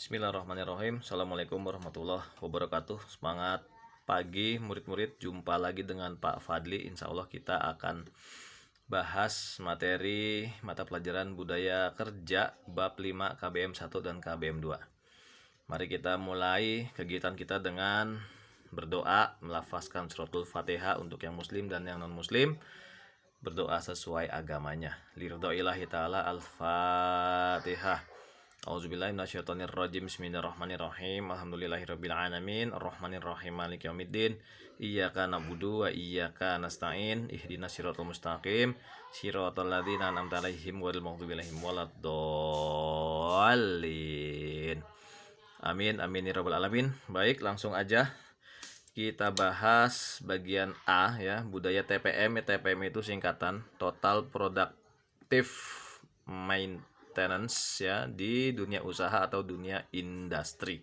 Bismillahirrahmanirrahim. Assalamualaikum warahmatullahi wabarakatuh. Semangat pagi murid-murid. Jumpa lagi dengan Pak Fadli. Insya Allah kita akan bahas materi mata pelajaran budaya kerja bab 5 KBM 1 dan KBM 2. Mari kita mulai kegiatan kita dengan berdoa, melafazkan suratul Fatihah untuk yang muslim dan yang non muslim. Berdoa sesuai agamanya. Liridhoillahi ta'ala. Al-Fatihah. Auzubillahi minasyaitonirrajim. Bismillahirrahmanirrahim. Alhamdulillahirabbil alamin. Arrahmanirrahim. Maliki yaumiddin. Iyyaka na'budu wa iyyaka nasta'in. Ihdinas siratal mustaqim. Siratal ladzina an'amta 'alaihim ghairil maghdubi 'alaihim waladdallin. Amin amin ya rabbal alamin. Baik, langsung aja kita bahas bagian A ya, budaya TPM. TPM itu singkatan Total Productive Maintenance ya, di dunia usaha atau dunia industri.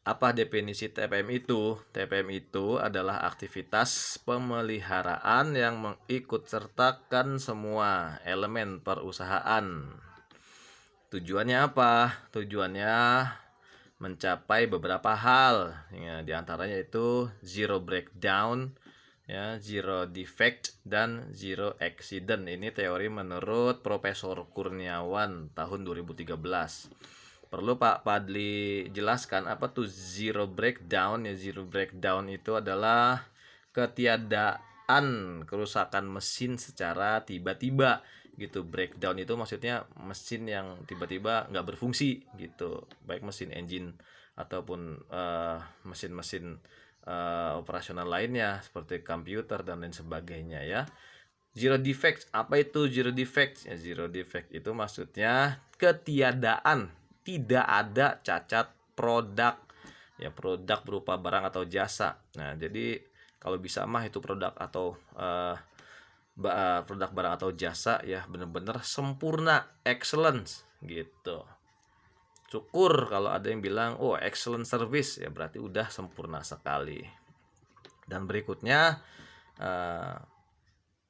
Apa definisi TPM itu? TPM itu adalah aktivitas pemeliharaan yang mengikut sertakan semua elemen perusahaan. Tujuannya apa? Tujuannya mencapai beberapa hal ya, diantaranya itu zero breakdown ya, zero defect dan zero accident. Ini teori menurut Profesor Kurniawan tahun 2013. Perlu Pak Fadli jelaskan apa tuh zero breakdown ya? Zero breakdown itu adalah ketiadaan kerusakan mesin secara tiba-tiba gitu. Breakdown itu maksudnya mesin yang tiba-tiba nggak berfungsi gitu, baik mesin engine ataupun mesin-mesin operasional lainnya seperti komputer dan lain sebagainya ya. Zero defect, apa itu zero defect? Ya, zero defect itu maksudnya ketiadaan, tidak ada cacat produk ya, produk berupa barang atau jasa. Nah, jadi kalau bisa mah itu produk atau produk barang atau jasa ya benar-benar sempurna, excellence gitu. Syukur kalau ada yang bilang oh excellent service, ya berarti udah sempurna sekali. Dan berikutnya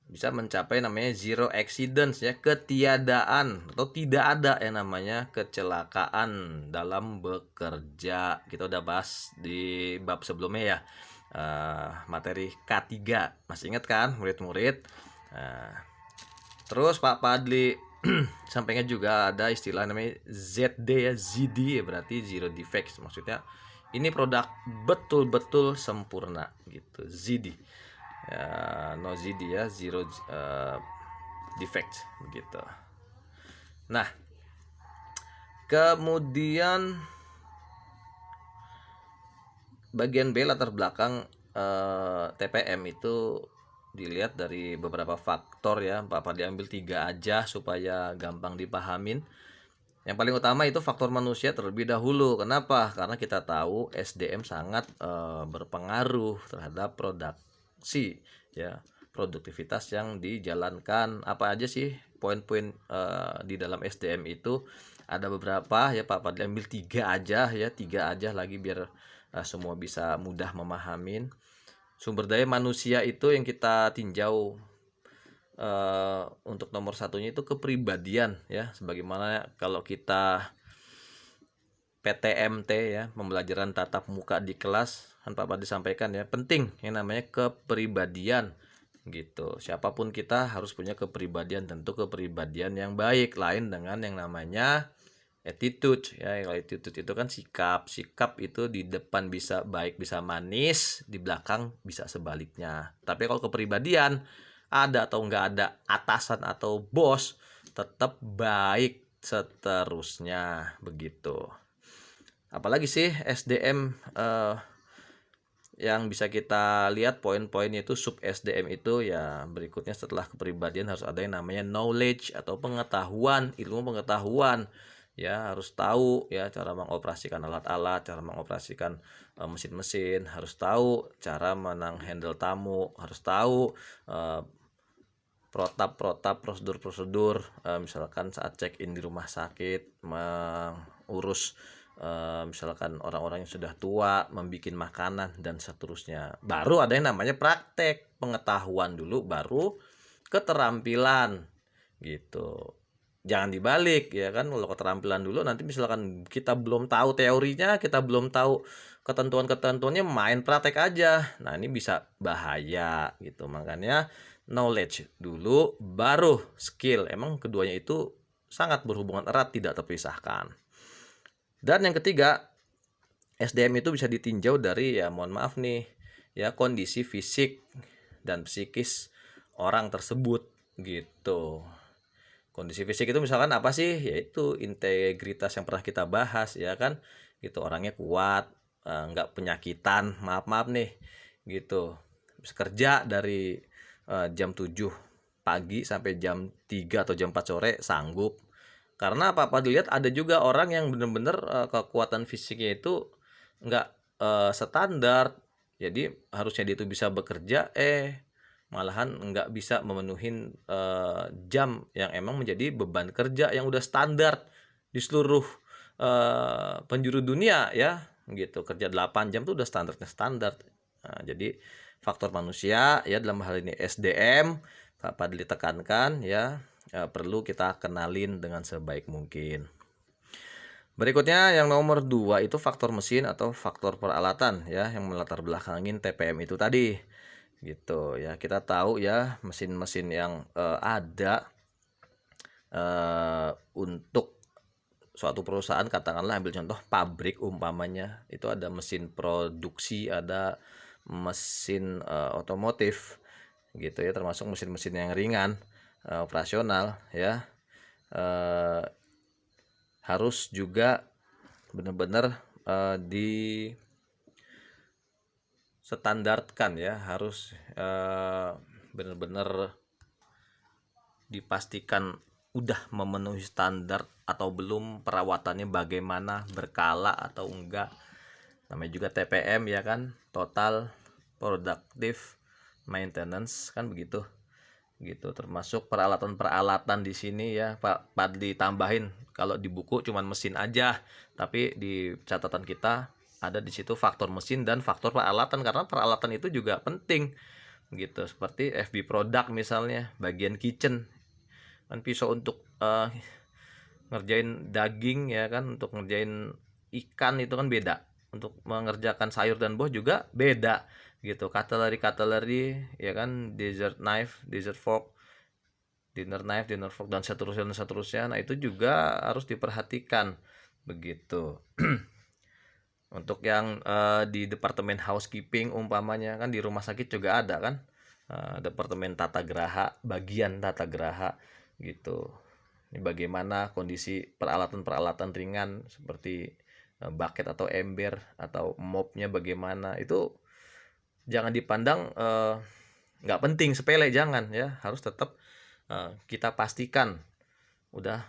bisa mencapai namanya zero accidents ya, ketiadaan atau tidak ada yang namanya kecelakaan dalam bekerja. Kita udah bahas di bab sebelumnya ya, materi K3, masih ingat kan murid-murid? Terus Pak Fadli sampainya juga ada istilah namanya ZD ya, ZD ya, berarti zero defects. Maksudnya ini produk betul-betul sempurna gitu, ZD ya, no ZD ya, zero defect begitu. Nah, kemudian bagian B, latar belakang TPM itu dilihat dari beberapa faktor ya. Pak Fadli ambil 3 aja supaya gampang dipahamin. Yang paling utama itu faktor manusia terlebih dahulu. Kenapa? Karena kita tahu SDM sangat berpengaruh terhadap produksi ya, produktivitas yang dijalankan. Apa aja sih poin-poin di dalam SDM itu? Ada beberapa ya, Pak Fadli ambil 3 aja ya, 3 aja lagi biar semua bisa mudah memahamin. Sumber daya manusia itu yang kita tinjau untuk nomor satunya itu kepribadian ya, sebagaimana kalau kita PTMT ya, pembelajaran tatap muka di kelas, kan Pak Fadli sampaikan ya, penting yang namanya kepribadian gitu. Siapapun kita harus punya kepribadian, tentu kepribadian yang baik, lain dengan yang namanya attitude ya. Attitude itu kan sikap itu di depan bisa baik, bisa manis, di belakang bisa sebaliknya. Tapi kalau kepribadian ada atau enggak ada atasan atau bos, tetap baik seterusnya begitu. Apalagi sih SDM yang bisa kita lihat poin-poinnya itu sub SDM itu ya, berikutnya setelah kepribadian harus ada yang namanya knowledge atau pengetahuan, ilmu pengetahuan ya, harus tahu ya cara mengoperasikan alat-alat, cara mengoperasikan mesin-mesin, harus tahu cara handle tamu, harus tahu protap, prosedur-prosedur misalkan saat check in di rumah sakit, mengurus misalkan orang-orang yang sudah tua, membikin makanan dan seterusnya. Baru ada yang namanya praktek, pengetahuan dulu baru keterampilan gitu. jangan dibalik ya kan. Kalau keterampilan dulu, nanti misalkan kita belum tahu teorinya, kita belum tahu ketentuan-ketentuannya, main praktek aja. Nah, ini bisa bahaya gitu. Makanya knowledge dulu baru skill. Emang keduanya itu sangat berhubungan erat, tidak terpisahkan. Dan yang ketiga, SDM itu bisa ditinjau dari, ya mohon maaf nih ya, kondisi fisik dan psikis orang tersebut gitu. Kondisi fisik itu misalkan apa sih? Yaitu integritas yang pernah kita bahas ya kan. Gitu, orangnya kuat, nggak penyakitan, maaf nih gitu. Bisa kerja dari jam 7 pagi sampai jam 3 atau jam 4 sore sanggup. Karena apa dilihat ada juga orang yang bener-bener kekuatan fisiknya itu nggak standar. Jadi harusnya dia itu bisa bekerja, malahan nggak bisa memenuhi jam yang emang menjadi beban kerja yang udah standar di seluruh penjuru dunia ya gitu. Kerja 8 jam tuh udah standar. Nah, jadi faktor manusia ya, dalam hal ini SDM, Pak Padli tekankan ya, perlu kita kenalin dengan sebaik mungkin. Berikutnya yang nomor 2 itu faktor mesin atau faktor peralatan ya, yang melatar belakangin TPM itu tadi gitu ya. Kita tahu ya, mesin-mesin yang ada untuk suatu perusahaan, katakanlah ambil contoh pabrik umpamanya, itu ada mesin produksi, ada mesin otomotif gitu ya, termasuk mesin-mesin yang ringan operasional ya, harus juga benar-benar di standarkan ya, harus benar-benar dipastikan udah memenuhi standar atau belum, perawatannya bagaimana, berkala atau enggak. Namanya juga TPM ya kan, total productive maintenance kan begitu gitu. Termasuk peralatan-peralatan di sini ya Pak Padli tambahin, kalau di buku cuman mesin aja, tapi di catatan kita ada di situ faktor mesin dan faktor peralatan, karena peralatan itu juga penting gitu. Seperti FB product misalnya, bagian kitchen kan, pisau untuk ngerjain daging ya kan, untuk ngerjain ikan itu kan beda, untuk mengerjakan sayur dan buah juga beda gitu. Cutlery ya kan, dessert knife, dessert fork, dinner knife, dinner fork, dan seterusnya. Nah, itu juga harus diperhatikan begitu. Untuk yang di departemen housekeeping umpamanya kan, di rumah sakit juga ada kan, departemen tata geraha, bagian tata geraha gitu. Ini bagaimana kondisi peralatan-peralatan ringan seperti bucket atau ember atau mopnya bagaimana, itu jangan dipandang nggak penting, sepele, jangan ya, harus tetap kita pastikan udah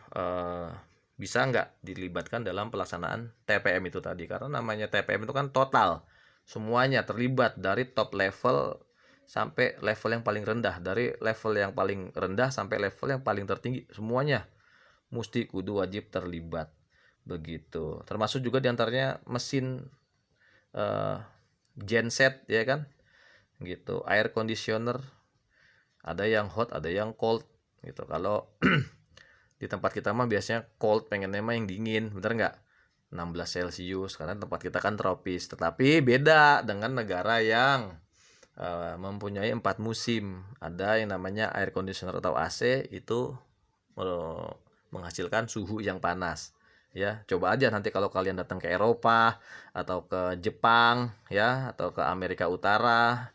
bisa nggak dilibatkan dalam pelaksanaan TPM itu tadi. Karena namanya TPM itu kan total, semuanya terlibat dari top level sampai level yang paling rendah, dari level yang paling rendah sampai level yang paling tertinggi, semuanya mesti kudu wajib terlibat begitu. Termasuk juga diantaranya mesin genset ya kan gitu, air conditioner, ada yang hot ada yang cold gitu. Kalau di tempat kita mah biasanya cold, pengennya mah yang dingin, bener nggak, 16 Celcius, karena tempat kita kan tropis. Tetapi beda dengan negara yang mempunyai 4 musim. Ada yang namanya air conditioner atau AC, itu menghasilkan suhu yang panas ya. Coba aja nanti kalau kalian datang ke Eropa atau ke Jepang ya, atau ke Amerika Utara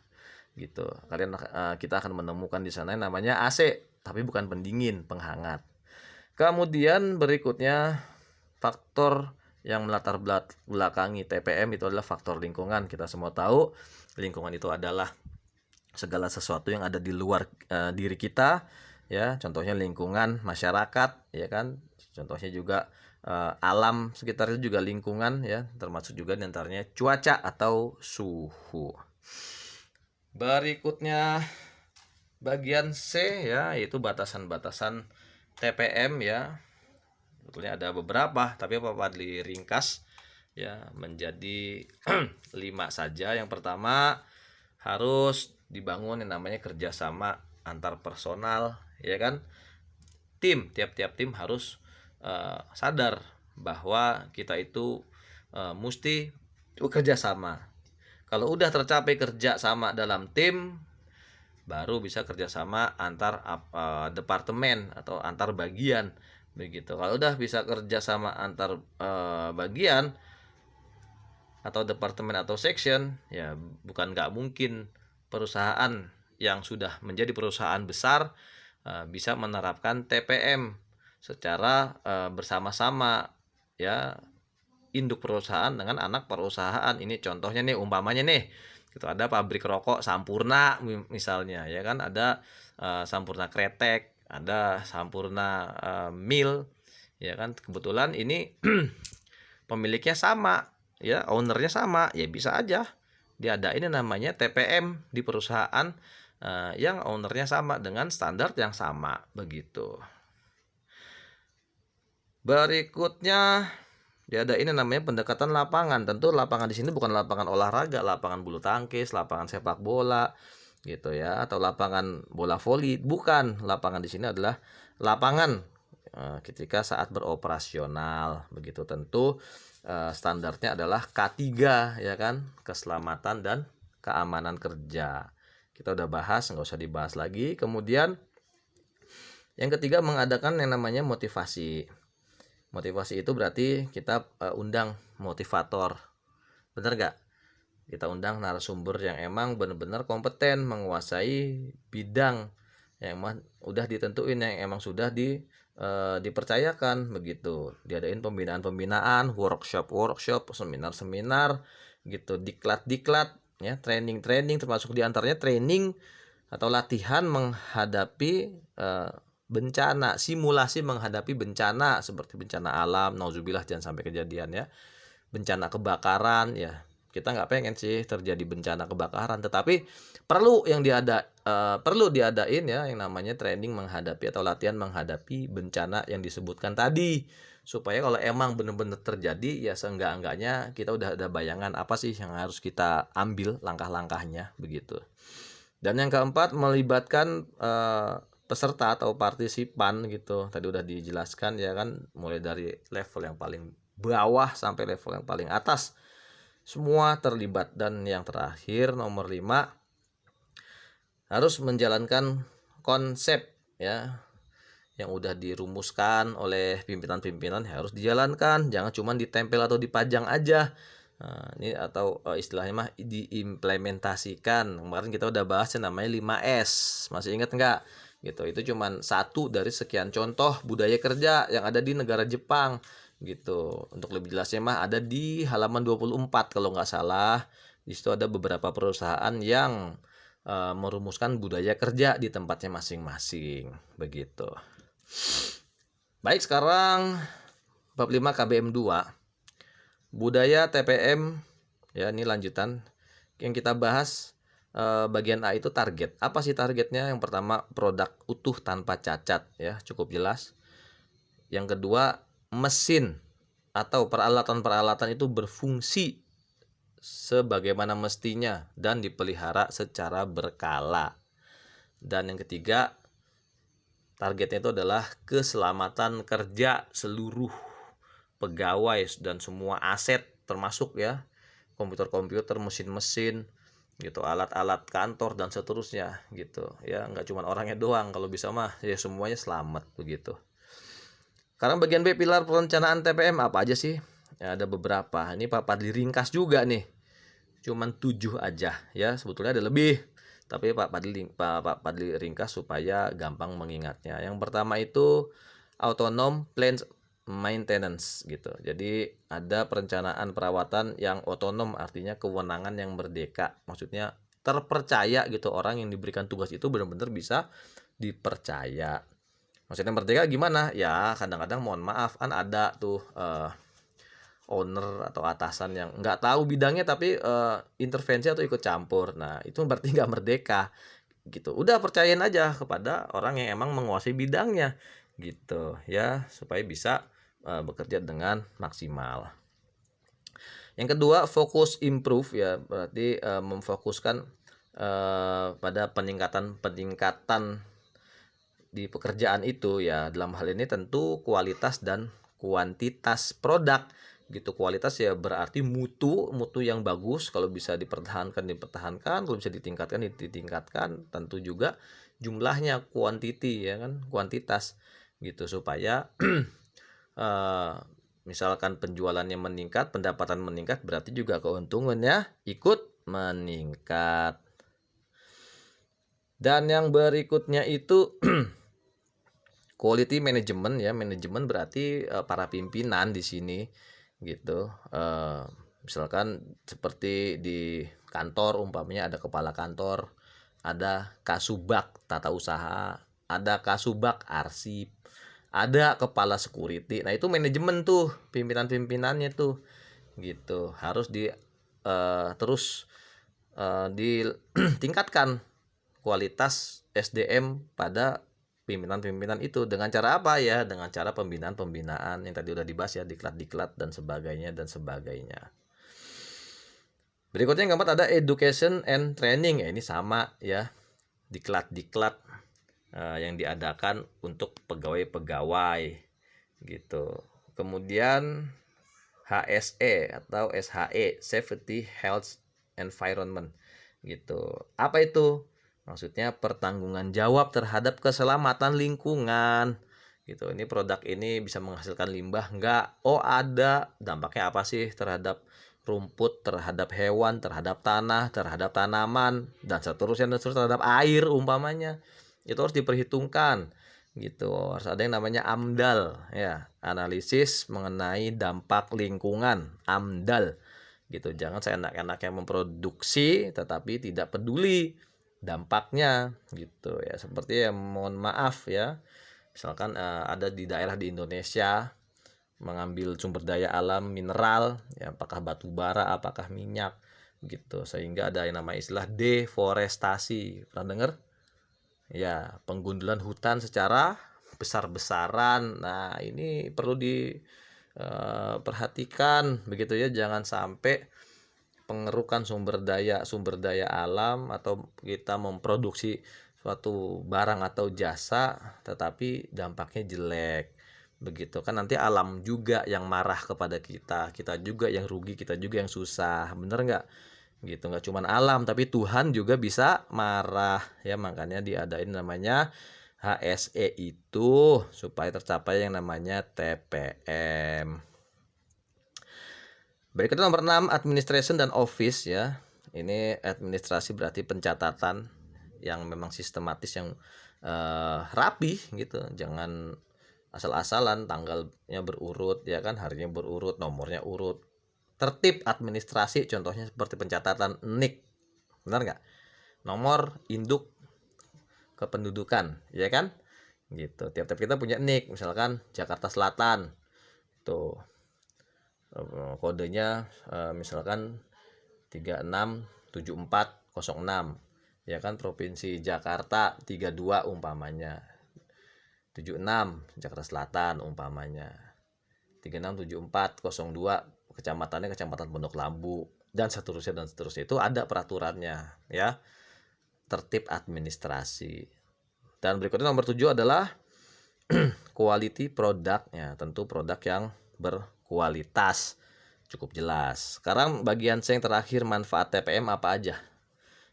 gitu, kalian kita akan menemukan di sana yang namanya AC, tapi bukan pendingin, penghangat. Kemudian berikutnya, faktor yang melatar belakangi TPM itu adalah faktor lingkungan. Kita semua tahu lingkungan itu adalah segala sesuatu yang ada di luar diri kita ya. Contohnya lingkungan masyarakat ya kan, contohnya juga alam sekitar itu juga lingkungan ya, termasuk juga diantaranya cuaca atau suhu. Berikutnya bagian C ya, yaitu batasan-batasan TPM ya. Sebetulnya ada beberapa, tapi Pak Padli ringkas ya menjadi 5 saja. Yang pertama, harus dibangun yang namanya kerjasama antar personal ya kan. tiap-tiap tim harus sadar bahwa kita itu mesti bekerja sama. Kalau udah tercapai kerja sama dalam tim, baru bisa kerjasama antar departemen atau antar bagian begitu. Kalau udah bisa kerjasama antar bagian atau departemen atau section, ya bukan nggak mungkin perusahaan yang sudah menjadi perusahaan besar bisa menerapkan TPM secara bersama-sama, ya, induk perusahaan dengan anak perusahaan. Ini contohnya nih, umpamanya nih gitu, ada pabrik rokok Sampurna misalnya, ya kan, ada Sampurna Kretek, ada Sampurna Mil, ya kan, kebetulan ini pemiliknya sama, ya, ownernya sama, ya bisa aja diadain namanya TPM di perusahaan yang ownernya sama dengan standar yang sama begitu. Berikutnya diadain namanya pendekatan lapangan. Tentu lapangan di sini bukan lapangan olahraga, lapangan bulu tangkis, lapangan sepak bola gitu ya, atau lapangan bola voli. Bukan, lapangan di sini adalah lapangan ketika saat beroperasional begitu. Tentu standarnya adalah K3, ya kan, keselamatan dan keamanan kerja. Kita udah bahas, nggak usah dibahas lagi. Kemudian yang ketiga, mengadakan yang namanya motivasi. Motivasi itu berarti kita undang motivator, bener gak? Kita undang narasumber yang emang benar-benar kompeten menguasai bidang yang emang udah ditentuin, yang emang sudah dipercayakan begitu. Diadain pembinaan-pembinaan, workshop, seminar-seminar gitu, diklat, ya, training, termasuk diantaranya training atau latihan menghadapi bencana, simulasi menghadapi bencana seperti bencana alam, nauzubillah jangan sampai kejadian, ya, bencana kebakaran, ya, kita nggak pengen sih terjadi bencana kebakaran, tetapi perlu diadain, ya, yang namanya training menghadapi atau latihan menghadapi bencana yang disebutkan tadi, supaya kalau emang benar-benar terjadi, ya seenggak-enggaknya kita udah ada bayangan apa sih yang harus kita ambil langkah-langkahnya begitu. Dan yang keempat, melibatkan peserta atau partisipan gitu. Tadi udah dijelaskan, ya kan, mulai dari level yang paling bawah sampai level yang paling atas, semua terlibat. Dan yang terakhir, nomor 5, harus menjalankan konsep, ya, yang udah dirumuskan oleh pimpinan-pimpinan, harus dijalankan, jangan cuma ditempel atau dipajang aja. Nah, ini atau istilahnya mah diimplementasikan. Kemarin kita udah bahas yang namanya 5S, masih ingat nggak? Gitu, itu cuman satu dari sekian contoh budaya kerja yang ada di negara Jepang gitu. Untuk lebih jelasnya mah ada di halaman 24 kalau nggak salah. Di situ ada beberapa perusahaan yang merumuskan budaya kerja di tempatnya masing-masing begitu. Baik, sekarang bab 5 KBM 2, budaya TPM, ya, ini lanjutan yang kita bahas. Bagian A itu target. Apa sih targetnya? Yang pertama, produk utuh tanpa cacat, ya, cukup jelas. Yang kedua, mesin atau peralatan-peralatan itu berfungsi sebagaimana mestinya dan dipelihara secara berkala. Dan yang ketiga, targetnya itu adalah keselamatan kerja seluruh pegawai dan semua aset, termasuk, ya, komputer-komputer, mesin-mesin gitu, alat-alat kantor dan seterusnya gitu, ya, nggak cuma orangnya doang, kalau bisa mah ya semuanya selamat begitu. Sekarang bagian B, pilar perencanaan TPM apa aja sih? Ya, ada beberapa. Ini Pak Padli ringkas juga nih, cuman 7 aja, ya, sebetulnya ada lebih, tapi Pak Padli ringkas supaya gampang mengingatnya. Yang pertama itu autonom plant maintenance gitu. Jadi ada perencanaan perawatan yang otonom, artinya kewenangan yang merdeka. Maksudnya terpercaya gitu, orang yang diberikan tugas itu benar-benar bisa dipercaya. Maksudnya merdeka gimana? Ya kadang-kadang mohon maaf kan ada tuh owner atau atasan yang nggak tahu bidangnya tapi intervensi atau ikut campur. Nah itu berarti nggak merdeka gitu. Udah percayain aja kepada orang yang emang menguasai bidangnya gitu, ya, supaya bisa bekerja dengan maksimal. Yang kedua, fokus improve, ya, berarti memfokuskan pada peningkatan di pekerjaan itu ya, dalam hal ini tentu kualitas dan kuantitas produk gitu. Kualitas ya berarti mutu yang bagus, kalau bisa dipertahankan, kalau bisa ditingkatkan, tentu juga jumlahnya, quantity ya kan, kuantitas gitu, supaya eh, misalkan penjualannya meningkat, pendapatan meningkat, berarti juga keuntungannya ikut meningkat. Dan yang berikutnya itu quality management ya. Manajemen berarti para pimpinan di sini gitu. Misalkan seperti di kantor, umpamanya ada kepala kantor, ada kasubag tata usaha, ada kasubag arsip, ada kepala security. Nah, itu manajemen tuh, pimpinan-pimpinannya tuh gitu. Harus terus ditingkatkan kualitas SDM pada pimpinan-pimpinan itu. Dengan cara apa ya? Dengan cara pembinaan yang tadi udah dibahas ya, diklat dan sebagainya. Berikutnya yang keempat ada education and training ya. Ini sama ya, diklat yang diadakan untuk pegawai-pegawai gitu. Kemudian HSE atau SHE, Safety Health Environment gitu. Apa itu? Maksudnya pertanggungan jawab terhadap keselamatan lingkungan gitu. Ini produk ini bisa menghasilkan limbah enggak? Oh, ada. Dampaknya apa sih terhadap rumput, terhadap hewan, terhadap tanah, terhadap tanaman, dan seterusnya terhadap air umpamanya. Itu harus diperhitungkan gitu. Harus ada yang namanya AMDAL ya, analisis mengenai dampak lingkungan, AMDAL gitu. Jangan seenak-enaknya memproduksi tetapi tidak peduli dampaknya gitu ya. Seperti ya, mohon maaf ya, misalkan ada di daerah di Indonesia mengambil sumber daya alam mineral ya, apakah batu bara, apakah minyak gitu, sehingga ada yang namanya istilah deforestasi. Pernah dengar ya, penggundulan hutan secara besar-besaran. Nah, ini perlu diperhatikan begitu ya, jangan sampai pengerukan sumber daya alam atau kita memproduksi suatu barang atau jasa tetapi dampaknya jelek begitu kan. Nanti alam juga yang marah kepada kita juga yang rugi, kita juga yang susah, bener nggak gitu. Nggak cuman alam tapi Tuhan juga bisa marah ya. Makanya diadain namanya HSE itu supaya tercapai yang namanya TPM. Berikutnya nomor 6, administration dan office ya. Ini administrasi berarti pencatatan yang memang sistematis, yang rapi gitu. Jangan asal-asalan, tanggalnya berurut ya kan, harinya berurut, nomornya urut. Tertib administrasi contohnya seperti pencatatan NIK. Benar nggak? Nomor induk kependudukan ya kan? Gitu. Tiap-tiap kita punya NIK, misalkan Jakarta Selatan. Tuh. Kodenya misalkan 367406 ya kan. Provinsi Jakarta 32 umpamanya, 76 Jakarta Selatan umpamanya, 367402 kecamatannya Kecamatan Pondok Lambu, dan seterusnya. Itu ada peraturannya ya, tertib administrasi. Dan berikutnya nomor 7 adalah quality product ya, tentu produk yang berkualitas, cukup jelas. Sekarang bagian C yang terakhir, manfaat TPM apa aja.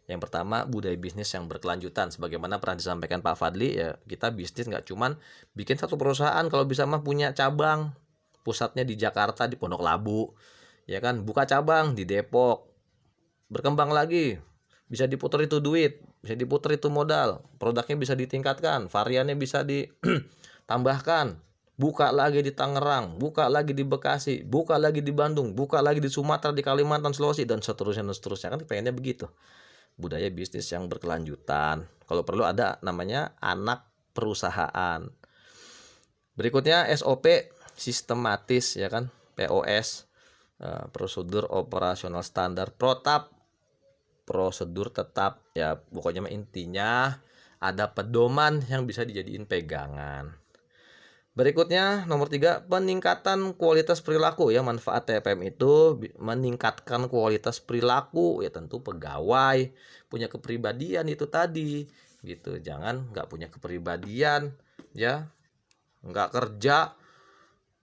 Yang pertama, budaya bisnis yang berkelanjutan. Sebagaimana pernah disampaikan Pak Fadli ya, kita bisnis nggak cuman bikin satu perusahaan, kalau bisa mah punya cabang, pusatnya di Jakarta di Pondok Labu ya kan, buka cabang di Depok, berkembang lagi, bisa diputar itu duit, bisa diputar itu modal, produknya bisa ditingkatkan, variannya bisa ditambahkan, buka lagi di Tangerang, buka lagi di Bekasi, buka lagi di Bandung, buka lagi di Sumatera, di Kalimantan, Sulawesi, dan seterusnya kan pengennya begitu. Budaya bisnis yang berkelanjutan. Kalau perlu ada namanya anak perusahaan. Berikutnya SOP, sistematis ya kan, POS, prosedur operasional standar, protap, prosedur tetap ya. Pokoknya intinya ada pedoman yang bisa dijadiin pegangan. Berikutnya nomor 3, peningkatan kualitas perilaku ya. Manfaat TPM itu meningkatkan kualitas perilaku ya, tentu pegawai punya kepribadian itu tadi gitu. Jangan nggak punya kepribadian, ya, nggak kerja,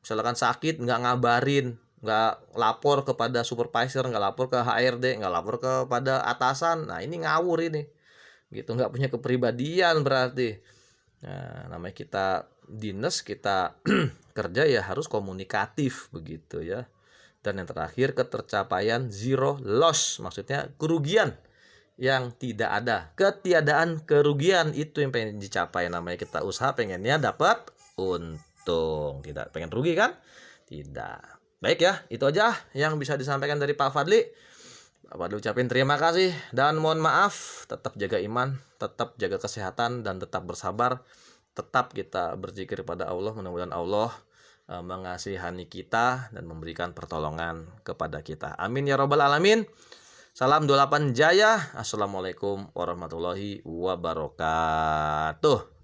misalkan sakit nggak ngabarin, nggak lapor kepada supervisor, nggak lapor ke HRD, nggak lapor kepada atasan. Nah ini ngawur ini, gitu, nggak punya kepribadian berarti. Nah, namanya kita dinas, kita kerja ya harus komunikatif begitu ya. Dan yang terakhir, ketercapaian zero loss, maksudnya kerugian yang tidak ada, ketiadaan kerugian, itu yang pengen dicapai. Namanya kita usaha pengennya dapat untung, tidak pengen rugi kan? Tidak. Baik ya, itu aja yang bisa disampaikan dari Pak Fadli. Pak Fadli ucapin terima kasih dan mohon maaf. Tetap jaga iman, tetap jaga kesehatan, dan tetap bersabar. Tetap kita berzikir pada Allah, mudah-mudahan Allah mengasihani kita dan memberikan pertolongan kepada kita. Amin ya robbal alamin. Salam 28 Jaya. Assalamualaikum warahmatullahi wabarakatuh.